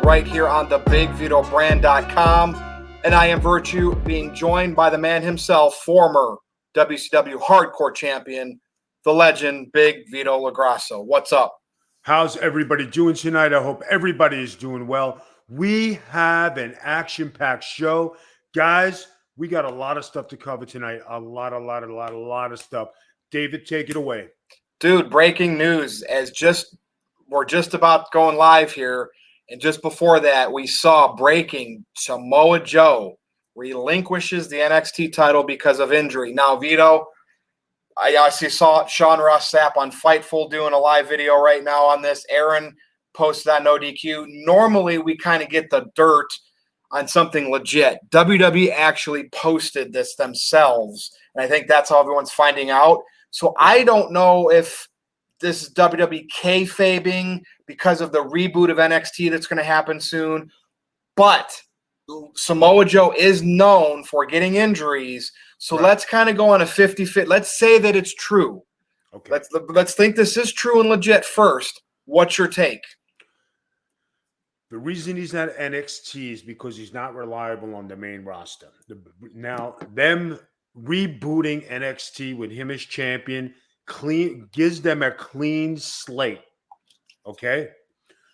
Right here on the BigVitoBrand.com, and I am Virtue, being joined by the man himself, former WCW Hardcore Champion, the legend, Big Vito LaGrasso. What's up? How's everybody doing tonight? I hope everybody is doing well. We have an action-packed show. Guys, we got a lot of stuff to cover tonight. A lot of stuff. David, take it away. Dude, breaking news. We're just about going live here. And just before that, we saw breaking Samoa Joe relinquishes the NXT title because of injury. Now, Vito, I saw Sean Ross Sapp on Fightful doing a live video right now on this. Aaron posted on No DQ. Normally, we kind of get the dirt on something legit. WWE actually posted this themselves, and I think that's how everyone's finding out. So I don't know if this is WWE kayfabing because of the reboot of NXT that's going to happen soon. But Samoa Joe is known for getting injuries. So Let's kind of go on a 50-50. Let's say that it's true. Okay. Let's think this is true and legit first. What's your take? The reason he's not NXT is because he's not reliable on the main roster. Now, them rebooting NXT with him as champion gives them a clean slate. Okay?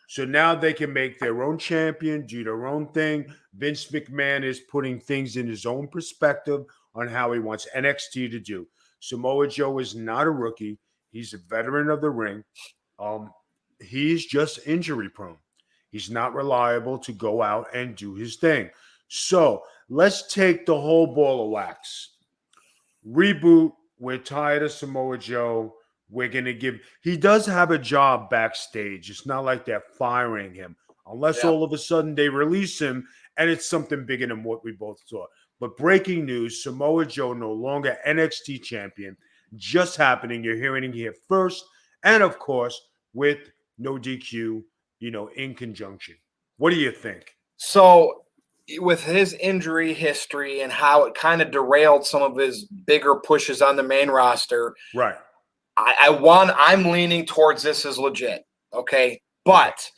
So now they can make their own champion, do their own thing. Vince McMahon is putting things in his own perspective on how he wants NXT to do. Samoa Joe is not a rookie. He's a veteran of the ring. He's just injury prone. He's not reliable to go out and do his thing. So let's take the whole ball of wax. Reboot. We're tired of Samoa Joe. We're going to give – he does have a job backstage. It's not like they're firing him unless all of a sudden they release him and it's something bigger than what we both thought. But breaking news, Samoa Joe no longer NXT champion. Just happening. You're hearing it here first. And, of course, with No DQ, in conjunction. What do you think? So – with his injury history and how it kind of derailed some of his bigger pushes on the main roster. Right. I'm leaning towards this as legit. Okay. But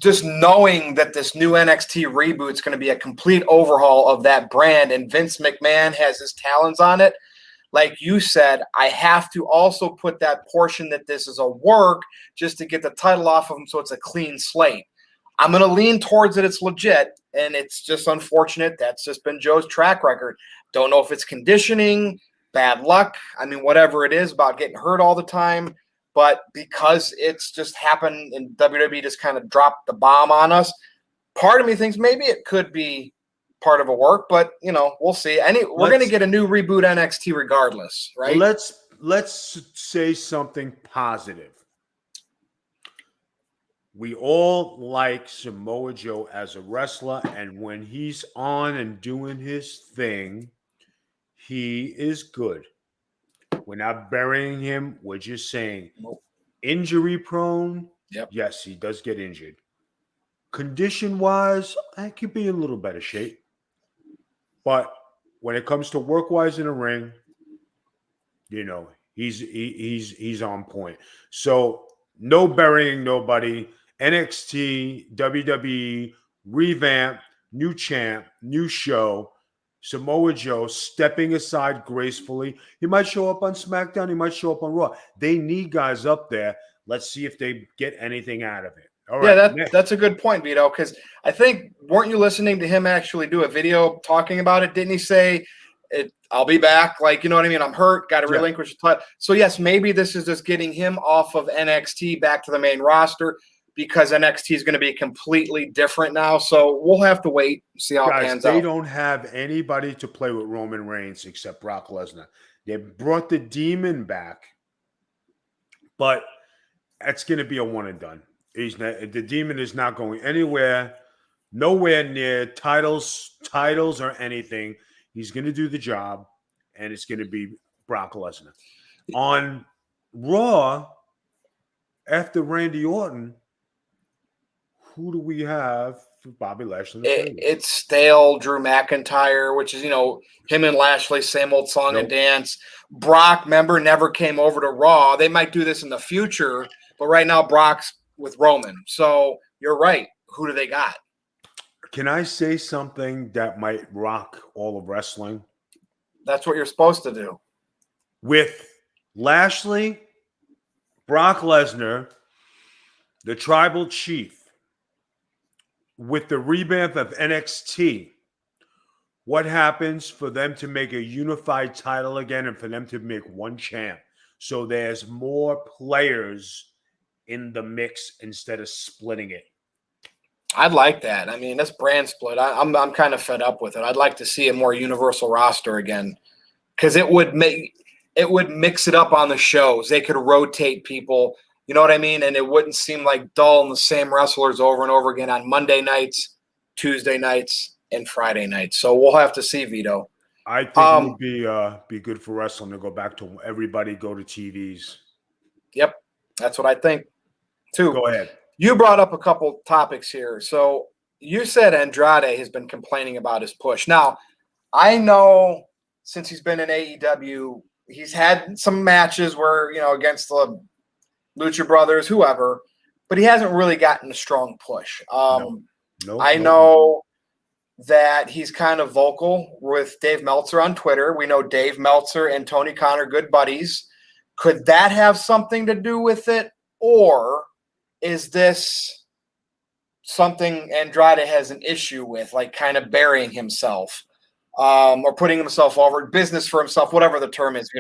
just knowing that this new NXT reboot is going to be a complete overhaul of that brand and Vince McMahon has his talons on it. Like you said, I have to also put that portion that this is a work just to get the title off of him. So it's a clean slate. I'm going to lean towards it. It's legit, and it's just unfortunate. That's just been Joe's track record. Don't know if it's conditioning, bad luck. I mean, whatever it is about getting hurt all the time. But because it's just happened and WWE just kind of dropped the bomb on us, part of me thinks maybe it could be part of a work. But, we'll see. We're going to get a new reboot NXT regardless, right? Let's say something positive. We all like Samoa Joe as a wrestler, and when he's on and doing his thing, he is good. We're not burying him. We're just saying injury prone. Yep. Yes, he does get injured. Condition-wise, I could be in a little better shape. But when it comes to work-wise in the ring, he's on point. So no burying nobody. NXT, WWE, revamp, new champ, new show. Samoa Joe stepping aside gracefully. He might show up on SmackDown. He might show up on Raw. They need guys up there. Let's see if they get anything out of it. All right. Yeah, that's a good point, Vito, because I think, weren't you listening to him actually do a video talking about it? Didn't he say, I'll be back, like, you know what I mean? I'm hurt, got to relinquish the title. So, yes, maybe this is just getting him off of NXT back to the main roster, because NXT is going to be completely different now. So we'll have to wait, see how it pans out. They don't have anybody to play with Roman Reigns except Brock Lesnar. They brought the Demon back, but that's going to be a one and done. The Demon is not going anywhere, nowhere near titles or anything. He's going to do the job, and it's going to be Brock Lesnar. On Raw, after Randy Orton, who do we have for Bobby Lashley to play with. It's stale. Drew McIntyre, which is, him and Lashley, same old song and dance. Brock, remember, never came over to Raw. They might do this in the future, but right now Brock's with Roman. So you're right. Who do they got? Can I say something that might rock all of wrestling? That's what you're supposed to do. With Lashley, Brock Lesnar, the Tribal Chief, with the revamp of NXT, what happens for them to make a unified title again and for them to make one champ? So there's more players in the mix instead of splitting it. I'd like that. I mean, this brand split, I'm kind of fed up with it. I'd like to see a more universal roster again, because it would mix it up on the shows. They could rotate people, you know what I mean? And it wouldn't seem like dull and the same wrestlers over and over again on Monday nights, Tuesday nights, and Friday nights. So we'll have to see, Vito. I think it would be good for wrestling to go back to everybody go to TVs. Yep, that's what I think too. Go ahead. You brought up a couple topics here. So you said Andrade has been complaining about his push. Now, I know since he's been in AEW, he's had some matches where, against the Lucha Brothers, whoever, but he hasn't really gotten a strong push. I know that he's kind of vocal with Dave Meltzer on Twitter. We know Dave Meltzer and Tony Khan are good buddies. Could that have something to do with it? Or is this something Andrade has an issue with, like kind of burying himself or putting himself over, business for himself, whatever the term is,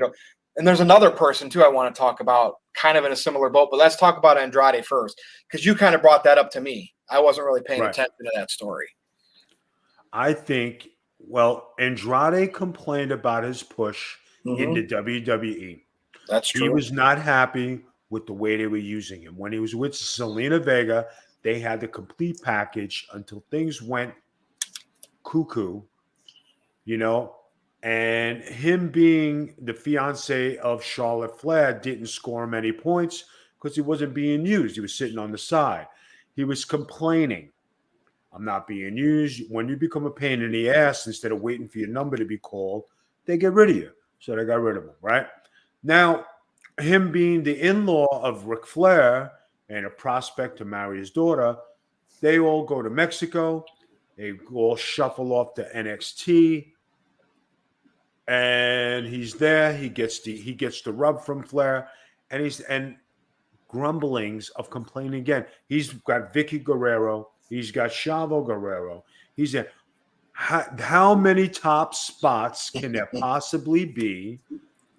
And there's another person, too, I want to talk about, kind of in a similar boat. But let's talk about Andrade first, because you kind of brought that up to me. I wasn't really paying attention to that story. I think, Andrade complained about his push in the WWE. That's true. He was not happy with the way they were using him. When he was with Selena Vega, they had the complete package until things went cuckoo, and him being the fiance of Charlotte Flair didn't score him any points because he wasn't being used. He was sitting on the side. He was complaining. I'm not being used. When you become a pain in the ass, instead of waiting for your number to be called, they get rid of you. So they got rid of him, right? Now, him being the in-law of Ric Flair and a prospect to marry his daughter, they all go to Mexico. They all shuffle off to NXT. And he's there. He gets the rub from Flair. And grumblings of complaining again. He's got Vicky Guerrero. He's got Chavo Guerrero. He's at how many top spots can there possibly be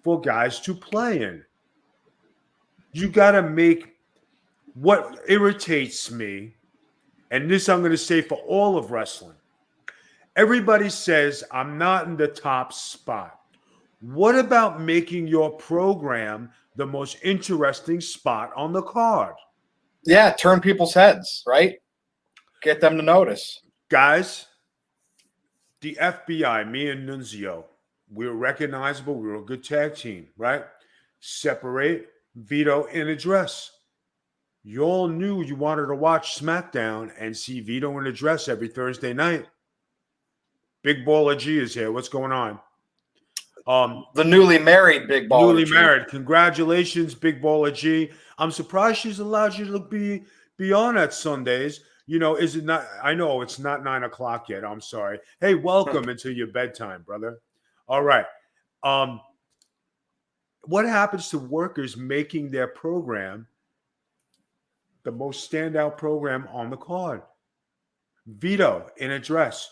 for guys to play in? You got to make what irritates me, and this I'm going to say for all of wrestling. Everybody says, I'm not in the top spot. What about making your program the most interesting spot on the card? Yeah, turn people's heads, right? Get them to notice. Guys, the FBI, me and Nunzio, we were recognizable. We were a good tag team, right? Separate Vito in a dress. You all knew you wanted to watch SmackDown and see Vito in a dress every Thursday night. Big Baller G is here. What's going on? The newly married Big Baller Newly G. married. Congratulations, Big Baller G. I'm surprised she's allowed you to be on at Sundays. Is it not? I know it's not 9 o'clock yet. I'm sorry. Hey, welcome into your bedtime, brother. All right. What happens to workers making their program the most standout program on the card? Vito in a dress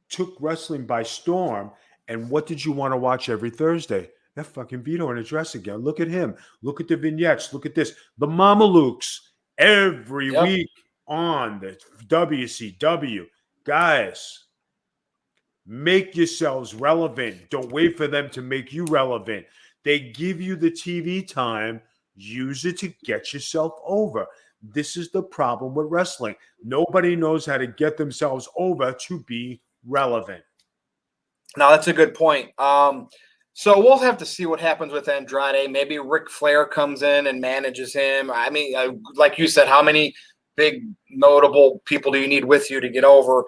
took wrestling by storm. And what did you want to watch every Thursday? That fucking Vito in a dress again. Look at him. Look at the vignettes. Look at this. The Mamalukes every week on the WCW. Guys, make yourselves relevant. Don't wait for them to make you relevant. They give you the TV time. Use it to get yourself over. This is the problem with wrestling. Nobody knows how to get themselves over to be relevant. Now, that's a good point. So we'll have to see what happens with Andrade. Maybe Ric Flair comes in and manages him. I mean, like you said, how many big notable people do you need with you to get over?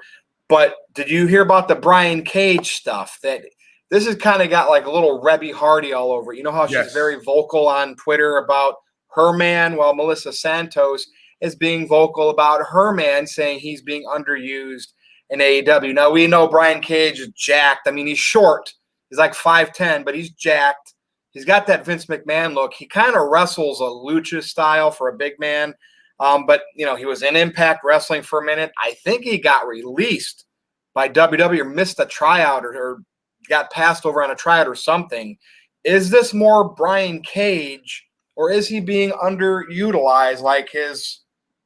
But did you hear about the Brian Cage stuff? That this has kind of got like a little Rebby Hardy all over. You know how she's Yes. very vocal on Twitter about her man, while Melissa Santos is being vocal about her man, saying he's being underused in AEW. Now, we know Brian Cage is jacked. I mean, he's short. He's like 5'10", but he's jacked. He's got that Vince McMahon look. He kind of wrestles a lucha style for a big man. But, you know, he was in Impact Wrestling for a minute. I think he got released by WWE or missed a tryout or got passed over on a tryout or something. Is this more Brian Cage, or is he being underutilized like his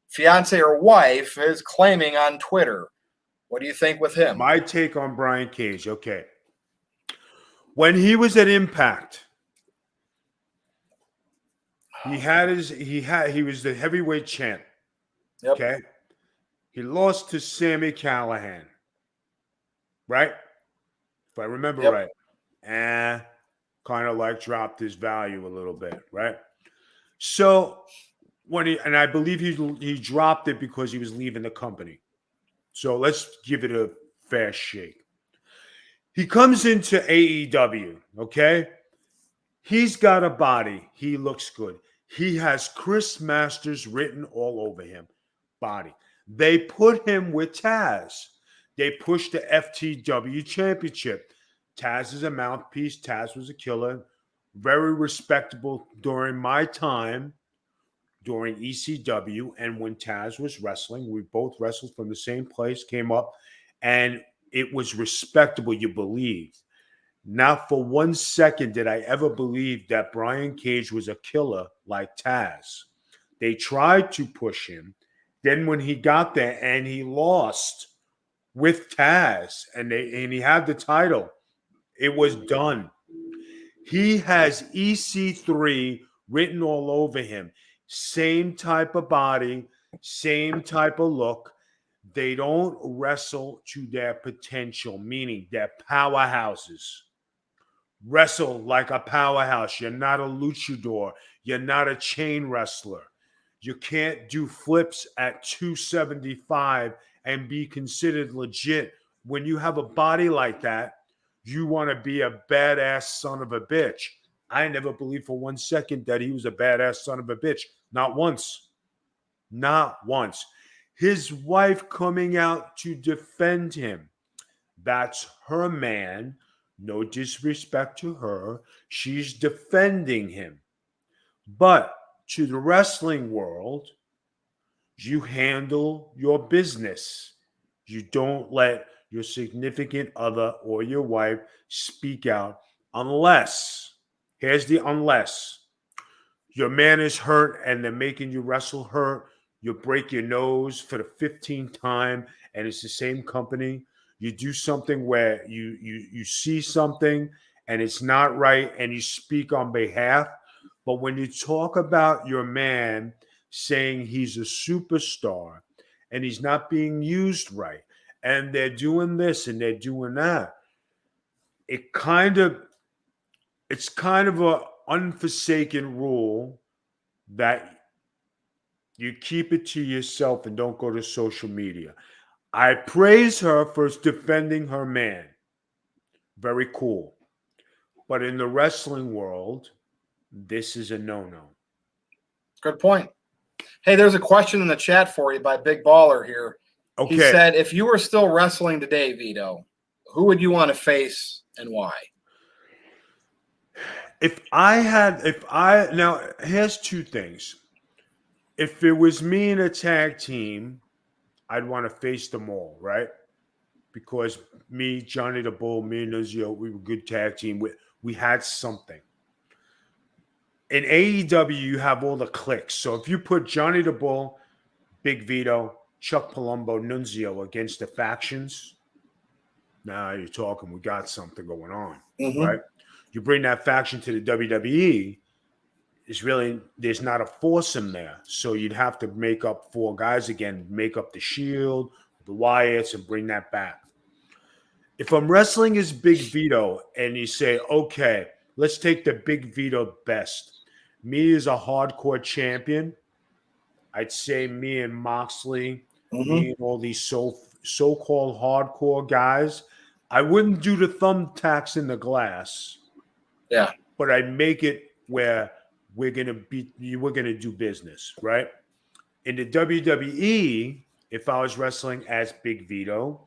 fiance or wife is claiming on Twitter? What do you think with him? My take on Brian Cage. Okay. When he was at Impact, he was the heavyweight champ. Yep. Okay. He lost to Sami Callihan. Right? If I remember right. And kind of like dropped his value a little bit, right? So I believe he dropped it because he was leaving the company. So let's give it a fair shake. He comes into AEW, okay? He's got a body. He looks good. He has Chris Masters written all over him. Body. They put him with Taz. They pushed the FTW championship. Taz is a mouthpiece. Taz was a killer. Very respectable during my time during ECW. And when Taz was wrestling, we both wrestled from the same place, came up, and it was respectable, you believed. Not for 1 second did I ever believe that Brian Cage was a killer like Taz. They tried to push him. Then when he got there and he lost with Taz and he had the title, it was done. He has EC3 written all over him. Same type of body, same type of look. They don't wrestle to their potential, meaning they're powerhouses. Wrestle like a powerhouse. You're not a luchador. You're not a chain wrestler. You can't do flips at 275 and be considered legit. When you have a body like that, you want to be a badass son of a bitch. I never believed for 1 second that he was a badass son of a bitch. Not once. Not once. His wife coming out to defend him. That's her man. No disrespect to her. She's defending him. But to the wrestling world, you handle your business. You don't let your significant other or your wife speak out unless, here's the unless, your man is hurt and they're making you wrestle hurt. You break your nose for the 15th time and it's the same company. You do something where you see something and it's not right and you speak on behalf. But when you talk about your man saying he's a superstar and he's not being used right, and they're doing this and they're doing that, it's kind of a unforsaken rule that you keep it to yourself and don't go to social media. I praise her for defending her man. Very cool. But in the wrestling world, this is a no-no. Good point. Hey, there's a question in the chat for you by Big Baller here. Okay. He said, if you were still wrestling today, Vito, who would you want to face and why? Now, here's two things. If it was me in a tag team, I'd want to face them all, right? Because me, Johnny the Bull, me and Nunzio, we were a good tag team. We had something. In AEW, you have all the cliques. So if you put Johnny the Bull, Big Vito, Chuck Palumbo, Nunzio against the factions, now you're talking, we got something going on, right? You bring that faction to the WWE, there's not a foursome there. So you'd have to make up 4 guys again, make up the Shield, the Wyatts, and bring that back. If I'm wrestling as Big Vito and you say, okay, let's take the Big Vito best. Me as a hardcore champion, I'd say me and Moxley, me Mm-hmm. and all these so-called hardcore guys, I wouldn't do the thumbtacks in the glass, Yeah. but I'd make it where we're gonna do business, right? In the WWE, if I was wrestling as Big Vito,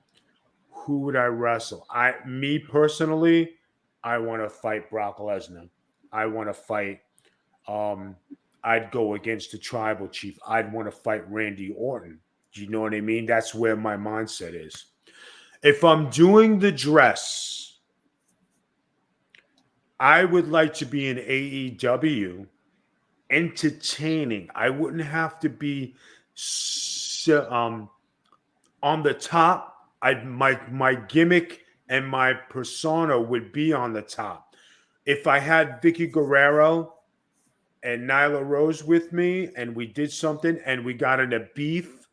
who would I wrestle? Me personally, I want to fight Brock Lesnar. I want to fight. Um, I'd go against the tribal chief. I'd want to fight Randy Orton. Do you know what I mean? That's where my mindset is. If I'm doing the dress, I would like to be in AEW, entertaining. I wouldn't have to be on the top. My gimmick and my persona would be on the top. If I had Vicky Guerrero and Nyla Rose with me and we did something and we got in a beef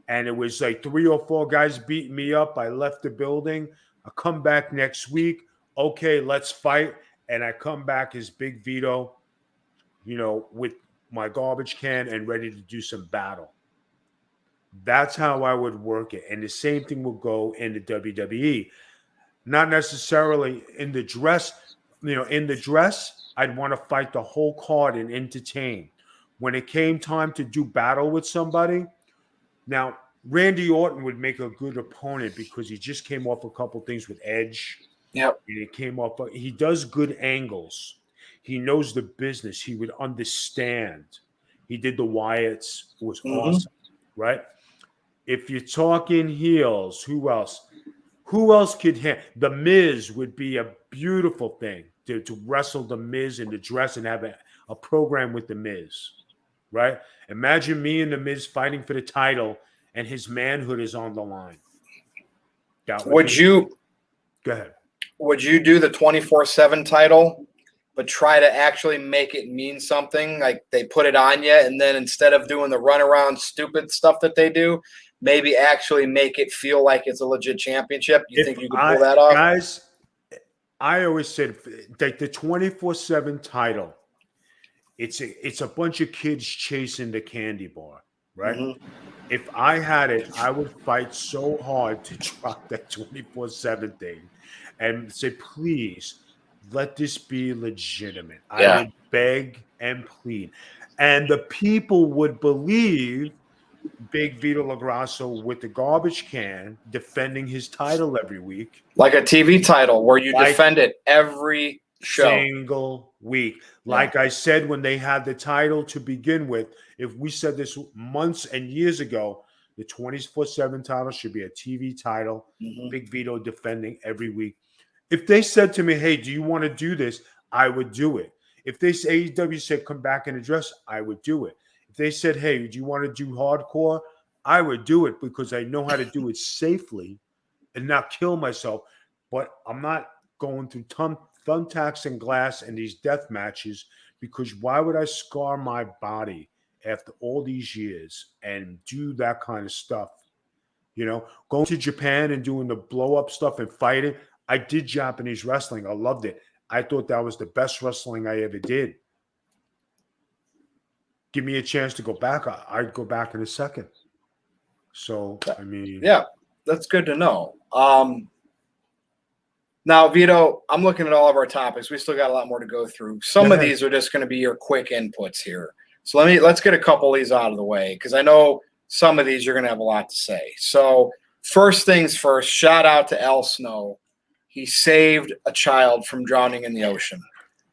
and it was like 3 or 4 guys beating me up, I left the building. I come back next week. Okay, let's fight. And I come back as Big Vito, with my garbage can and ready to do some battle. That's how I would work it. And the same thing will go in the WWE. Not necessarily in the dress. In the dress, I'd want to fight the whole card and entertain. When it came time to do battle with somebody, now Randy Orton would make a good opponent because he just came off a couple things with Edge. Yep. And it came off. He does good angles. He knows the business. He would understand. He did the Wyatts. It was Mm-hmm. awesome, right? If you're talking heels, who else? Who else could The Miz would be a beautiful thing to wrestle the Miz in the dress and have a program with the Miz, right? Imagine me and the Miz fighting for the title and his manhood is on the line. That would Would be. you Go ahead. would you do the 24/7 title, but try to actually make it mean something? Like they put it on you, and then instead of doing the runaround stupid stuff that they do, maybe actually make it feel like it's a legit championship. You think you could pull that off? Guys, I always said like the 24/7 title, it's a bunch of kids chasing the candy bar, right? Mm-hmm. If I had it, I would fight so hard to drop that 24/7 thing and say, please let this be legitimate. I Yeah. would beg and plead. And the people would believe Big Vito LaGrasso with the garbage can defending his title every week. Like a TV title where you Like defend it every show. single week. Yeah. Like I said when they had the title to begin with, if we said this months and years ago, the 24/7 title should be a TV title. Mm-hmm. Big Vito defending every week. If they said to me, hey, do you want to do this? I would do it. If they say AEW said come back and address, I would do it. If they said, hey, do you want to do hardcore? I would do it because I know how to do it safely and not kill myself. But I'm not going through thumbtacks and glass and these death matches because why would I scar my body after all these years and do that kind of stuff? Going to Japan and doing the blow up stuff and fighting. I did Japanese wrestling. I loved it. I thought that was the best wrestling I ever did. Give me a chance to go back. I'd go back in a second. So, I mean. Yeah, that's good to know. Now, Vito, I'm looking at all of our topics. We still got a lot more to go through. Some of these are just going to be your quick inputs here. So let's get a couple of these out of the way because I know some of these you're going to have a lot to say. So first things first, shout out to Al Snow. He saved a child from drowning in the ocean.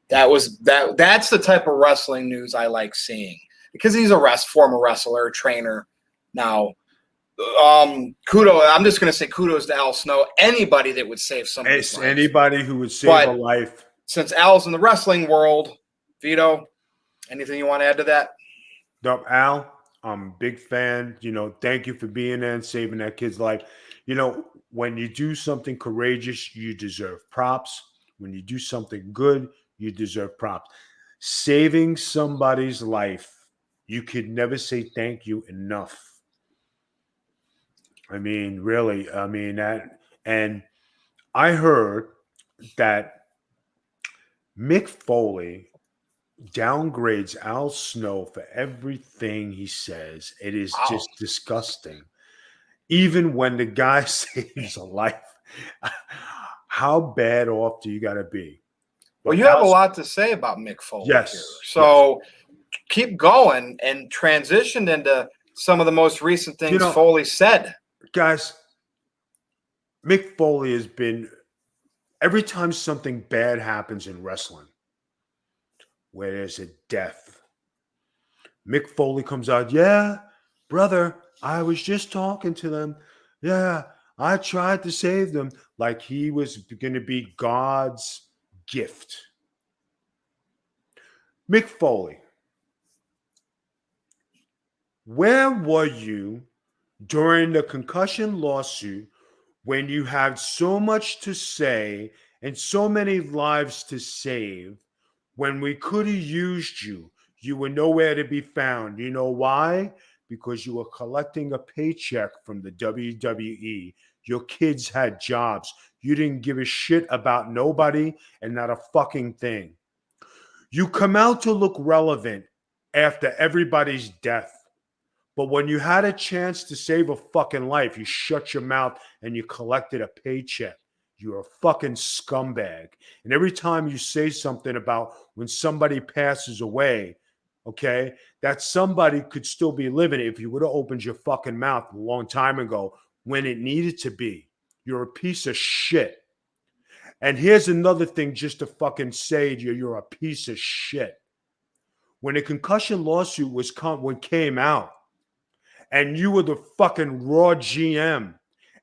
That's the type of wrestling news I like seeing because he's a former wrestler, trainer now. Kudos. I'm just going to say kudos to Al Snow. Anybody that would save somebody's life. Anybody who would save a life. Since Al's in the wrestling world, Vito, anything you want to add to that? No, Al, I'm a big fan. Thank you for being there and saving that kid's life. When you do something courageous, you deserve props. When you do something good, you deserve props. Saving somebody's life, you could never say thank you enough. I mean, really, that. And I heard that Mick Foley downgrades Al Snow for everything he says. It is Wow. just disgusting. Even when the guy saves a life, how bad off do you got to be? Well, But you have a lot to say about Mick Foley here. yes, yes. So keep going and transition into some of the most recent You things know, Foley said. guys, Mick Foley has been every time something bad happens in wrestling, where there's a death, Mick Foley comes out, yeah, brother, I was just talking to them. Yeah, I tried to save them, like he was going to be God's gift. Mick Foley, where were you during the concussion lawsuit when you had so much to say and so many lives to save? When we could have used you, you were nowhere to be found. You know why? Because you were collecting a paycheck from the WWE. Your kids had jobs. You didn't give a shit about nobody and not a fucking thing. You come out to look relevant after everybody's death. But when you had a chance to save a fucking life, you shut your mouth and you collected a paycheck. You're a fucking scumbag. And every time you say something about when somebody passes away, okay, that somebody could still be living if you would have opened your fucking mouth a long time ago when it needed to be. You're a piece of shit. And here's another thing just to fucking say to you, you're a piece of shit. When the concussion lawsuit came out, and you were the fucking Raw GM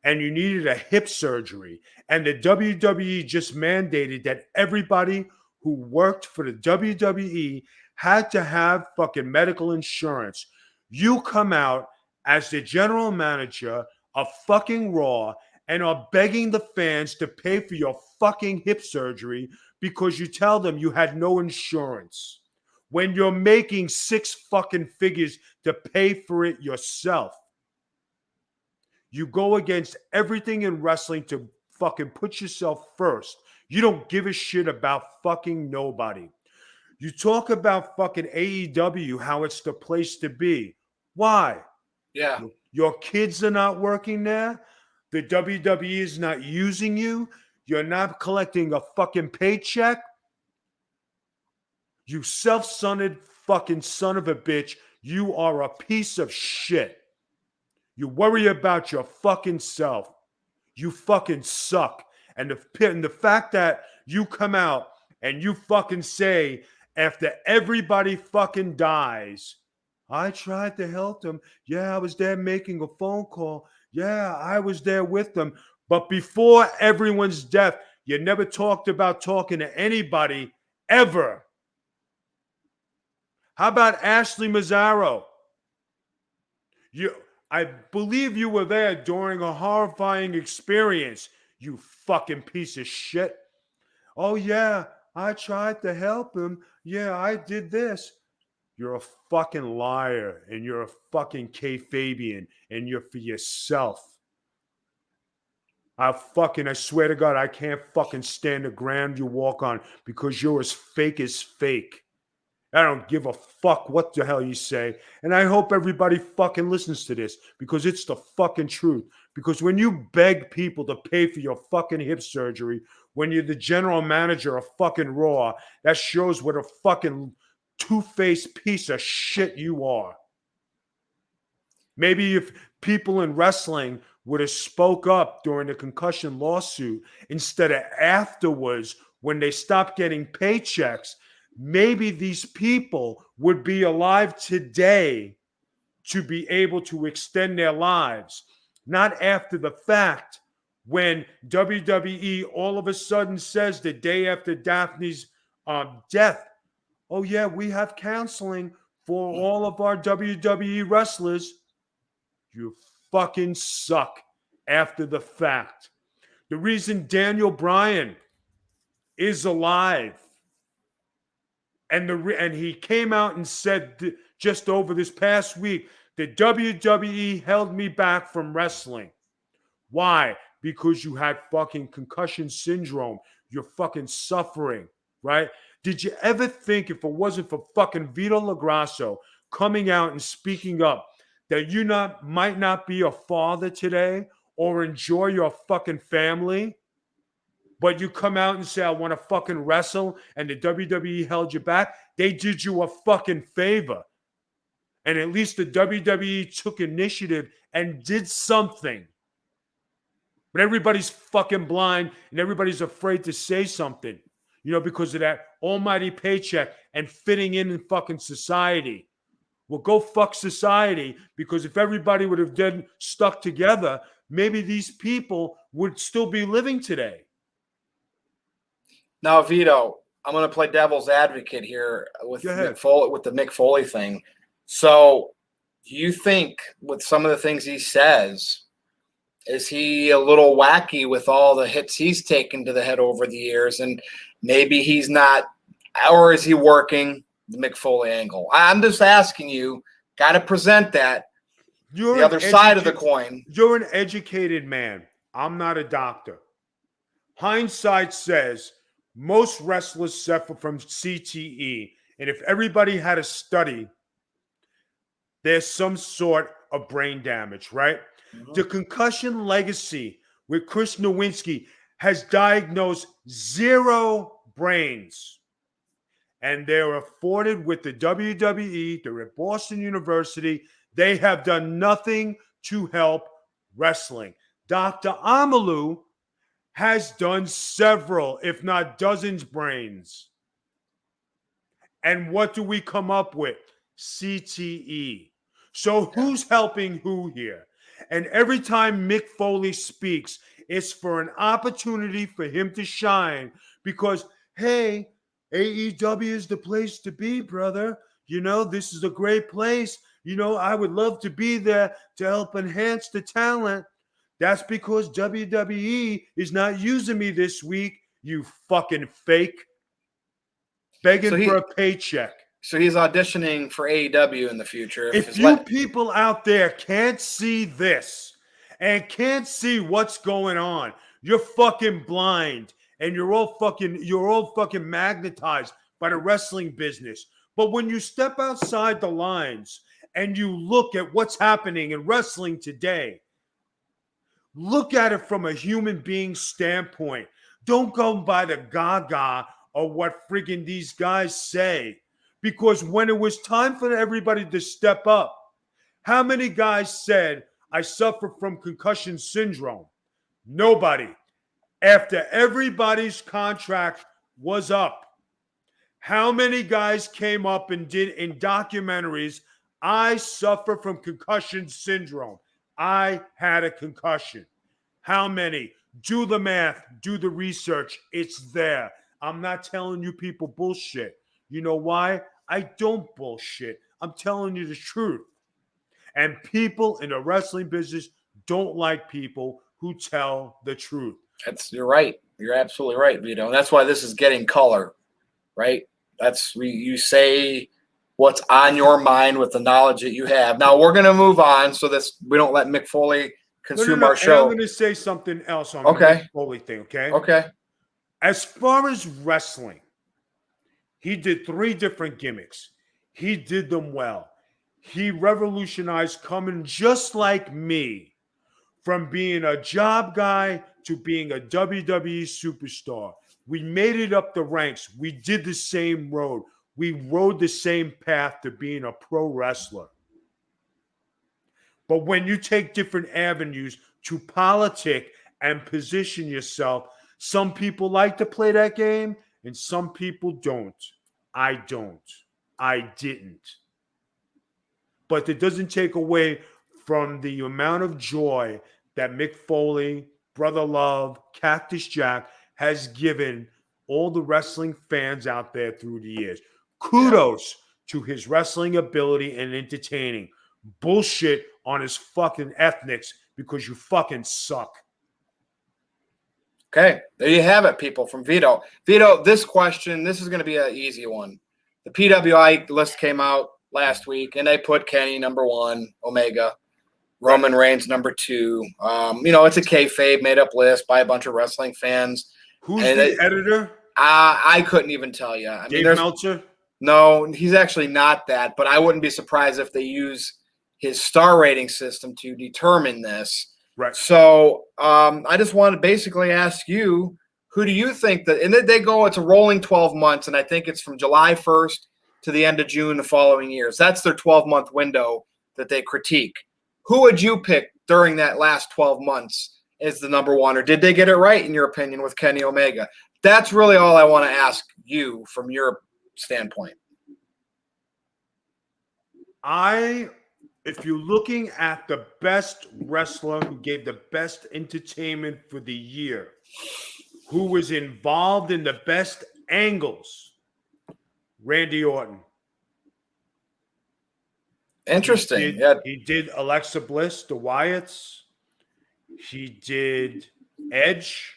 and you needed a hip surgery, and the WWE just mandated that everybody who worked for the WWE had to have fucking medical insurance. You come out as the general manager of fucking Raw and are begging the fans to pay for your fucking hip surgery because you tell them you had no insurance when you're making six fucking figures to pay for it yourself. You go against everything in wrestling to fucking put yourself first. You don't give a shit about fucking nobody. You talk about fucking AEW, how it's the place to be. Why? Yeah. Your kids are not working there. The WWE is not using you. You're not collecting a fucking paycheck. You self-centered fucking son of a bitch. You are a piece of shit. You worry about your fucking self. You fucking suck. And the fact that you come out and you fucking say after everybody fucking dies, I tried to help them. Yeah, I was there making a phone call. Yeah, I was there with them. But before everyone's death, you never talked about talking to anybody ever. How about Ashley Mazzaro? I believe you were there during a horrifying experience, you fucking piece of shit. Oh, yeah, I tried to help him. Yeah, I did this. You're a fucking liar and you're a fucking K-Fabian and you're for yourself. I swear to God, I can't fucking stand the ground you walk on because you're as fake. I don't give a fuck what the hell you say. And I hope everybody fucking listens to this because it's the fucking truth. Because when you beg people to pay for your fucking hip surgery, when you're the general manager of fucking Raw, that shows what a fucking two-faced piece of shit you are. Maybe if people in wrestling would have spoke up during the concussion lawsuit instead of afterwards when they stopped getting paychecks, maybe these people would be alive today to be able to extend their lives, not after the fact when WWE all of a sudden says the day after Daphne's death, oh yeah, we have counseling for all of our WWE wrestlers. You fucking suck after the fact. The reason Daniel Bryan is alive and he came out and said just over this past week that WWE held me back from wrestling. Why? Because you had fucking concussion syndrome. You're fucking suffering. right? Did you ever think if it wasn't for fucking Vito LaGrasso coming out and speaking up that you might not be a father today or enjoy your fucking family, but you come out and say, I want to fucking wrestle, and the WWE held you back? They did you a fucking favor. And at least the WWE took initiative and did something. But everybody's fucking blind and everybody's afraid to say something, because of that almighty paycheck and fitting in fucking society. Well, go fuck society, because if everybody would have stuck together, maybe these people would still be living today. Now, Vito, I'm going to play devil's advocate here with Mick Foley, with the Mick Foley thing. So, do you think with some of the things he says, is he a little wacky with all the hits he's taken to the head over the years, and maybe he's not, or is he working the Mick Foley angle? I'm just asking you. Got to present that. The other side of the coin. You're an educated man. I'm not a doctor. Hindsight says most wrestlers suffer from CTE, and if everybody had a study, there's some sort of brain damage, right? Mm-hmm. The concussion legacy with Chris Nowinski has diagnosed 0 brains, and they're afforded with the WWE. They're at Boston University. They have done nothing to help wrestling. Dr. Amalu has done several, if not dozens, brains. And what do we come up with? CTE. So who's helping who here? And every time Mick Foley speaks, it's for an opportunity for him to shine because, hey, AEW is the place to be, brother. This is a great place. I would love to be there to help enhance the talent. That's because WWE is not using me this week, you fucking fake. Begging for a paycheck. So he's auditioning for AEW in the future. If you people out there can't see this and can't see what's going on, you're fucking blind and you're all fucking magnetized by the wrestling business. But when you step outside the lines and you look at what's happening in wrestling today, look at it from a human being standpoint. Don't go by the gaga or what friggin' these guys say. Because when it was time for everybody to step up, how many guys said, I suffer from concussion syndrome? Nobody. After everybody's contract was up, how many guys came up and did in documentaries, I suffer from concussion syndrome. I had a concussion. How many? Do the math. Do the research. It's there. I'm not telling you people bullshit. You know why? I don't bullshit. I'm telling you the truth. And people in the wrestling business don't like people who tell the truth. You're right. You're absolutely right, Vito. And that's why this is getting color, right? You say what's on your mind with the knowledge that you have. Now we're going to move on so that we don't let Mick Foley consume our show. And I'm going to say something else on the Mick Foley thing, okay? Okay. As far as wrestling, he did 3 different gimmicks. He did them well. He revolutionized coming just like me from being a job guy to being a WWE superstar. We made it up the ranks. We did the same road. We rode the same path to being a pro wrestler. But when you take different avenues to politic and position yourself, some people like to play that game and some people don't. I don't. I didn't. But it doesn't take away from the amount of joy that Mick Foley, Brother Love, Cactus Jack has given all the wrestling fans out there through the years. Kudos to his wrestling ability and entertaining. Bullshit on his fucking ethnics because you fucking suck. Okay, there you have it, people, from Vito. Vito, this question, this is going to be an easy one. The PWI list came out last week, and they put Kenny number 1, Omega, Roman Reigns number 2. It's a kayfabe made-up list by a bunch of wrestling fans. Who's the editor? I couldn't even tell you. I mean, Dave there's Meltzer? no, he's actually not that, but I wouldn't be surprised if they use his star rating system to determine this. Right. So I just want to basically ask you, who do you think that, and then they go, it's a rolling 12 months, and I think it's from July 1st to the end of June the following years. That's their 12-month window that they critique. Who would you pick during that last 12 months as the number one, or did they get it right, in your opinion, with Kenny Omega? That's really all I want to ask you from your standpoint. If you're looking at the best wrestler who gave the best entertainment for the year, who was involved in the best angles, Randy Orton. Interesting. He did Alexa Bliss, the Wyatts. He did Edge.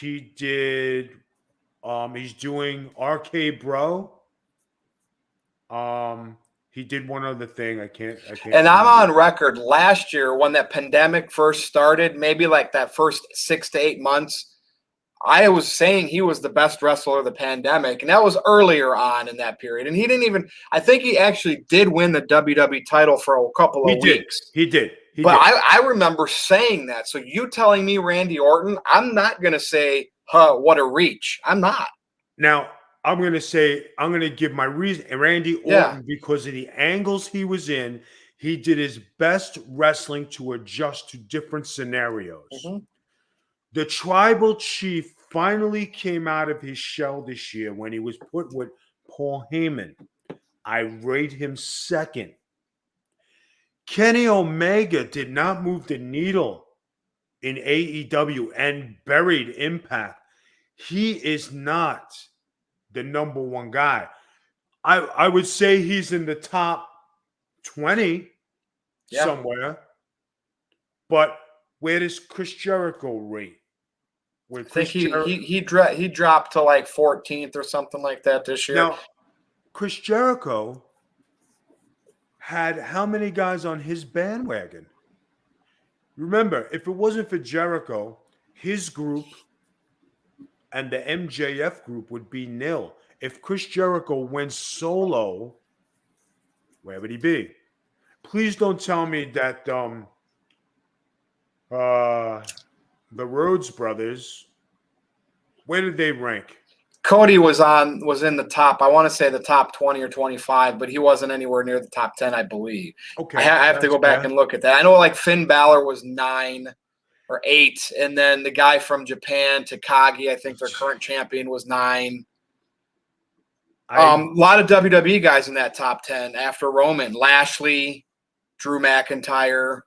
He did. He's doing RK Bro. He did one other thing. I can't. And I'm on record last year when that pandemic first started, maybe like that first 6 to 8 months, I was saying he was the best wrestler of the pandemic. And that was earlier on in that period. And he didn't even, I think he actually did win the WWE title for a couple of weeks. He did. I remember saying that. So you telling me Randy Orton, I'm not going to say, what a reach. I'm not. Now, I'm going to give my reason. And Randy Orton, because of the angles he was in, he did his best wrestling to adjust to different scenarios. Mm-hmm. The tribal chief finally came out of his shell this year when he was put with Paul Heyman. I rate him second. Kenny Omega did not move the needle in AEW and buried Impact. He is not the number one guy. I would say he's in the top 20 somewhere. But where does Chris Jericho rate? I think he dropped to like 14th or something like that this year. Now, Chris Jericho had how many guys on his bandwagon? Remember, if it wasn't for Jericho, his group and the MJF group would be nil. If Chris Jericho went solo, where would he be? Please don't tell me that the Rhodes brothers, where did they rank? Cody was in the top, I want to say the top 20 or 25, but he wasn't anywhere near the top 10, I believe. Okay. I have to go back and look at that. I know like Finn Balor was 9 or 8, and then the guy from Japan, Takagi, I think their current champion, was 9. A lot of WWE guys in that top 10 after Roman. Lashley, Drew McIntyre.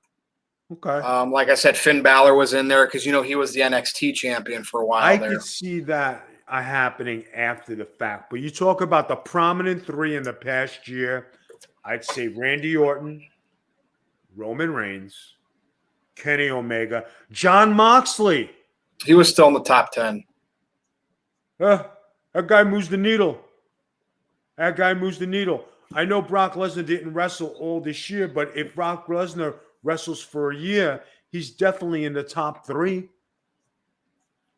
Okay. Like I said, Finn Balor was in there because, he was the NXT champion for a while I could see that happening after the fact. But you talk about the prominent 3 in the past year, I'd say Randy Orton, Roman Reigns, Kenny Omega, Jon Moxley. He was still in the top 10. That guy moves the needle. I know Brock Lesnar didn't wrestle all this year, but if Brock Lesnar wrestles for a year, he's definitely in the top 3.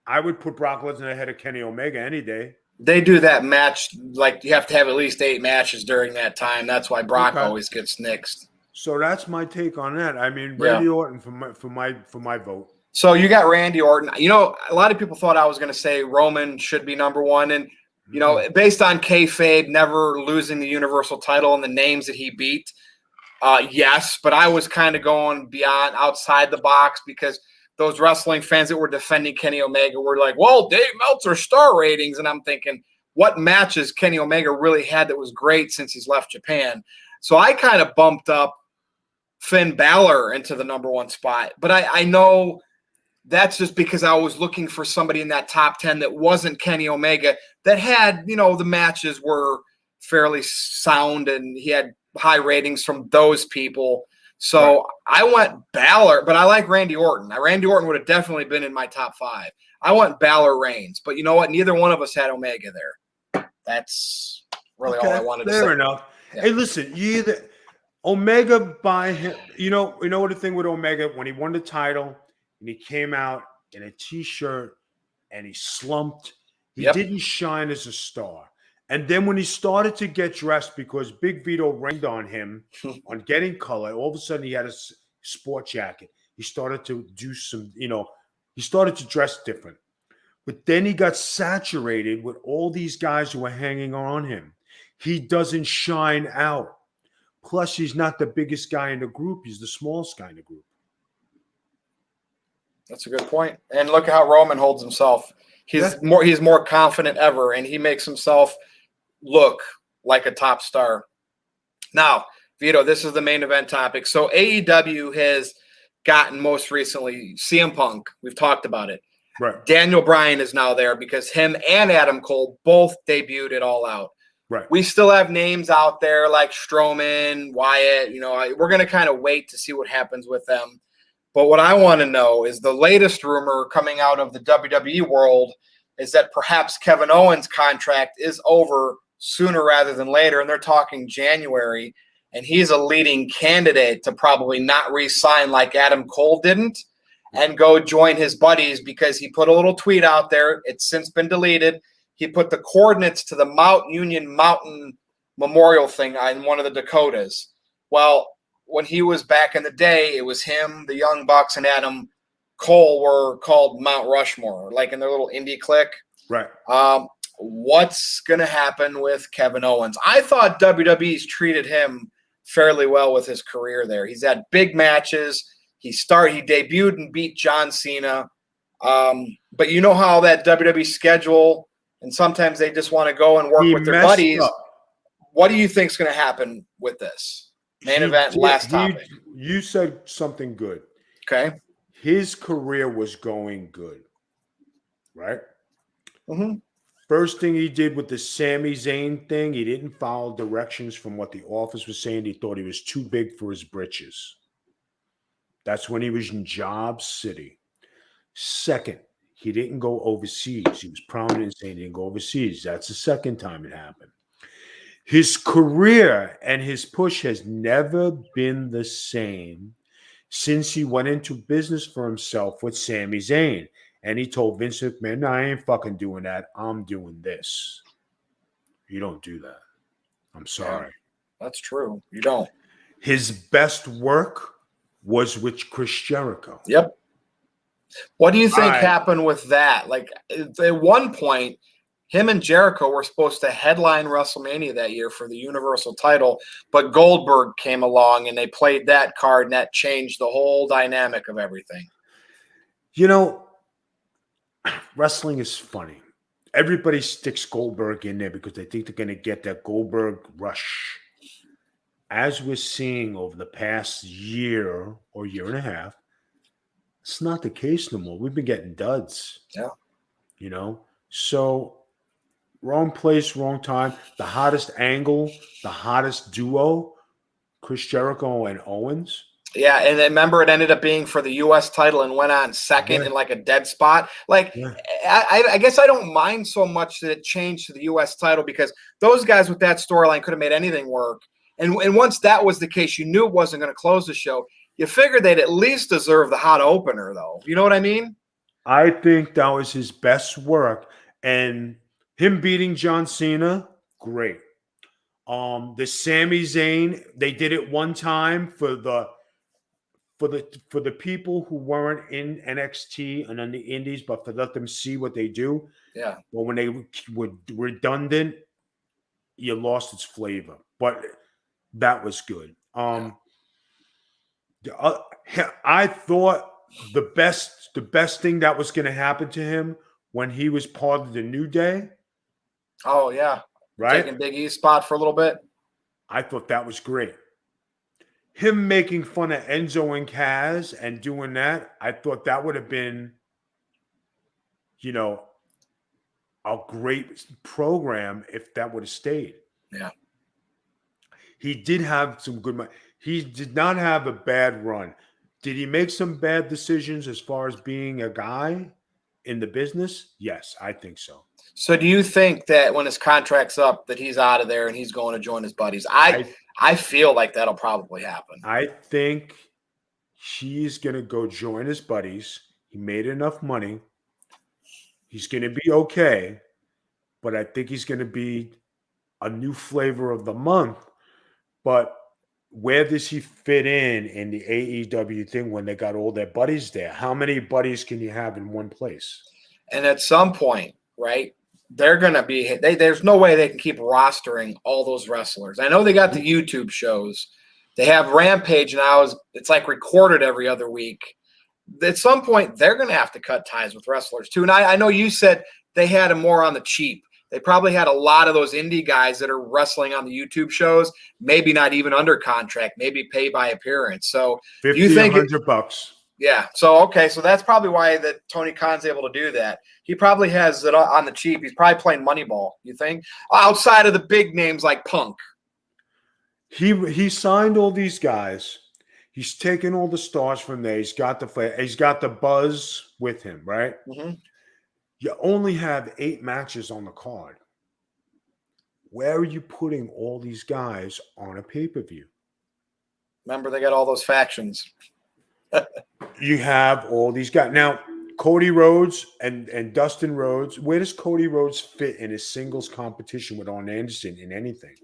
I would put Brock Lesnar ahead of Kenny Omega any day. They do that match, like you have to have at least 8 matches during that time. That's why Brock always gets nixed. So that's my take on that. I mean, Randy Orton for my vote. So you got Randy Orton. A lot of people thought I was going to say Roman should be number 1, and based on kayfabe, never losing the Universal title and the names that he beat, yes. But I was kind of going outside the box because those wrestling fans that were defending Kenny Omega were like, well, Dave Meltzer star ratings. And I'm thinking, what matches Kenny Omega really had that was great since he's left Japan? So I kind of bumped up Finn Balor into the number 1 spot. But I know that's just because I was looking for somebody in that top 10 that wasn't Kenny Omega, that had, the matches were fairly sound and he had high ratings from those people. So I went Balor, but I like Randy Orton. Now, Randy Orton would have definitely been in my top 5. I went Balor Reigns, but you know what? Neither one of us had Omega there. That's really all I wanted to say. Fair enough. Yeah. Hey, listen, Omega by him. You know what the thing with Omega, when he won the title and he came out in a t-shirt and he slumped He didn't shine as a star. And then when he started to get dressed, because Big Vito rained on him on getting color, all of a sudden he had a sport jacket. He started to do some, he started to dress different. But then he got saturated with all these guys who were hanging on him. He doesn't shine out. Plus, he's not the biggest guy in the group. He's the smallest guy in the group. That's a good point. And look at how Roman holds himself. He's more confident ever, and he makes himself look like a top star. Now, Vito, this is the main event topic. So AEW has gotten most recently CM Punk. We've talked about it. Right. Daniel Bryan is now there because him and Adam Cole both debuted at All Out. Right. We still have names out there like Strowman, Wyatt. We're going to kind of wait to see what happens with them. But what I want to know is the latest rumor coming out of the WWE world is that perhaps Kevin Owens' contract is over sooner rather than later, and they're talking January, and he's a leading candidate to probably not re-sign like Adam Cole didn't and go join his buddies because he put a little tweet out there. It's since been deleted. He put the coordinates to the Mount Union Mountain Memorial thing in one of the Dakotas. Well, when he was back in the day, it was him, the Young Bucks, and Adam Cole were called Mount Rushmore, like in their little indie clique. Right. What's going to happen with Kevin Owens? I thought WWE's treated him fairly well with his career there. He's had big matches. He debuted and beat John Cena. But you know how that WWE schedule, and sometimes they just want to go and work with their buddies. What do you think is going to happen with this? Main event, last topic. You said something good. Okay. His career was going good, right? Mm-hmm. First thing he did with the Sami Zayn thing, he didn't follow directions from what the office was saying. He thought he was too big for his britches. That's when he was in Job City. Second, he didn't go overseas. He was prominent in saying he didn't go overseas. That's the second time it happened. His career and his push has never been the same since he went into business for himself with Sami Zayn. And he told Vince McMahon, no, I ain't fucking doing that. I'm doing this. You don't do that. I'm sorry. Yeah, that's true. You don't. His best work was with Chris Jericho. Yep. What do you think happened with that? Like, at one point, him and Jericho were supposed to headline WrestleMania that year for the Universal title, but Goldberg came along and they played that card, and that changed the whole dynamic of everything. Wrestling is funny. Everybody sticks Goldberg in there because they think they're going to get that Goldberg rush. As we're seeing over the past year or year and a half, it's not the case no more. We've been getting duds. Yeah. So wrong place, wrong time. The hottest angle, the hottest duo, Chris Jericho and Owens. Yeah, and then remember it ended up being for the U.S. title and went on second in like a dead spot. Like, I guess I don't mind so much that it changed to the U.S. title because those guys with that storyline could have made anything work. And once that was the case, you knew it wasn't going to close the show. You figured they'd at least deserve the hot opener, though. You know what I mean? I think that was his best work. And him beating John Cena, great. The Sami Zayn, they did it one time for the people who weren't in NXT and on the indies, but to let them see what they do. Yeah. But when they were redundant, you lost its flavor. But that was good. I thought the best thing that was going to happen to him when he was part of the New Day. Oh yeah, right. Taking Big E's spot for a little bit. I thought that was great. Him making fun of Enzo and Kaz and doing that, I thought that would have been, a great program if that would have stayed. Yeah. He did have some good. He did not have a bad run. Did he make some bad decisions as far as being a guy in the business? Yes, I think so. So do you think that when his contract's up that he's out of there and he's going to join his buddies? I feel like that'll probably happen. I think he's going to go join his buddies. He made enough money. He's going to be okay. but I think he's going to be a new flavor of the month. But where does he fit in the AEW thing when they got all their buddies there? How many buddies can you have in one place? And at some point, right, they're going to be there's no way they can keep rostering all those wrestlers. I know they got the YouTube shows. They have Rampage now. It's like recorded every other week. At some point, they're going to have to cut ties with wrestlers too. And I know you said they had them more on the cheap. They probably had a lot of those indie guys that are wrestling on the YouTube shows, maybe not even under contract, maybe pay by appearance. So $50, you think $100? Yeah. So, okay. So that's probably why that Tony Khan's able to do that. He probably has it on the cheap. He's probably playing Moneyball, you think? Outside of the big names like Punk. He signed all these guys. He's taken all the stars from there. He's got the buzz with him, right? Mm-hmm. You only have 8 matches on the card. Where are you putting all these guys on a pay-per-view? Remember, they got all those factions. You have all these guys. Now, Cody Rhodes and Dustin Rhodes, where does Cody Rhodes fit in a singles competition with Arn Anderson in anything?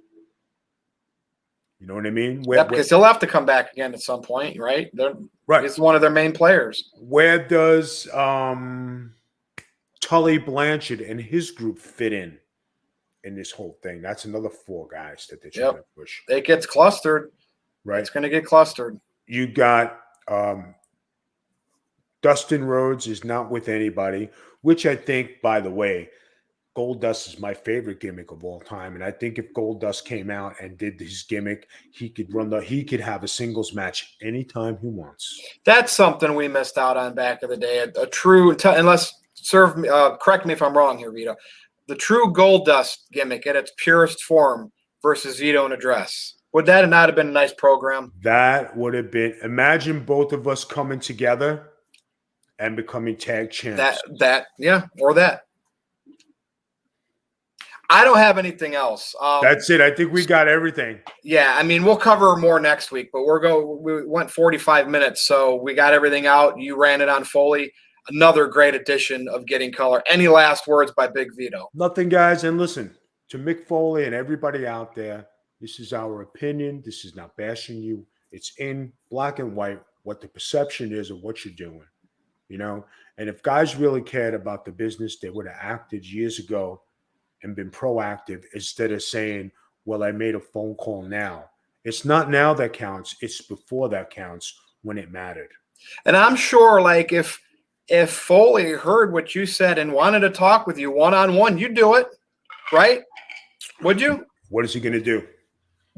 You know what I mean? Because he'll have to come back again at some point, right? Right. He's one of their main players. Where does Tully Blanchard and his group fit in this whole thing? That's another 4 guys that they're trying to push. It gets clustered. Right. It's going to get clustered. You got Dustin Rhodes is not with anybody, which I think, by the way, Goldust is my favorite gimmick of all time. And I think if Goldust came out and did his gimmick, he could have a singles match anytime he wants. That's something we missed out on back in the day. A true, correct me if I'm wrong here, Vito. The true Goldust gimmick in its purest form versus Vito in a dress. Would that not have been a nice program? That would have been. Imagine both of us coming together and becoming tag champs. Or that. I don't have anything else. That's it. I think we got everything. Yeah, I mean, we'll cover more next week, but we went 45 minutes, so we got everything out. You ran it on Foley. Another great edition of Getting Color. Any last words by Big Vito? Nothing, guys. And listen, to Mick Foley and everybody out there, this is our opinion. This is not bashing you. It's in black and white what the perception is of what you're doing. You know? And if guys really cared about the business, they would have acted years ago and been proactive instead of saying, well, I made a phone call now. It's not now that counts. It's before that counts when it mattered. And I'm sure, like, if Foley heard what you said and wanted to talk with you one-on-one, you'd do it, right? Would you? What is he going to do?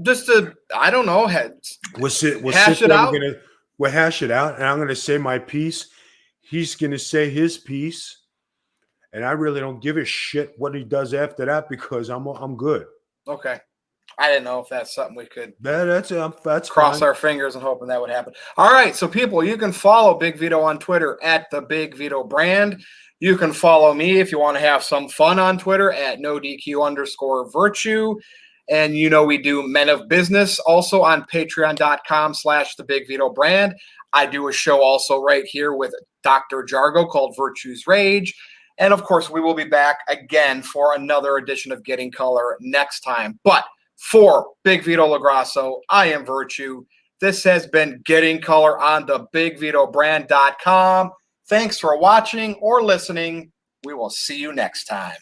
Just I don't know. We'll hash it out. We'll hash it out, and I'm going to say my piece. He's going to say his piece. And I really don't give a shit what he does after that because I'm good. Okay. I didn't know if that's something we could that's cross fine. Our fingers and hoping that would happen. All right. So people, you can follow Big Vito on Twitter at the Big Vito brand. You can follow me if you want to have some fun on Twitter at NoDQ_virtue. And we do Men of Business also on patreon.com/the Big Vito brand. I do a show also right here with Dr. Jargo called Virtue's Rage. And, of course, we will be back again for another edition of Getting Color next time. But for Big Vito LaGrasso, I am Virtue. This has been Getting Color on the BigVitoBrand.com. Thanks for watching or listening. We will see you next time.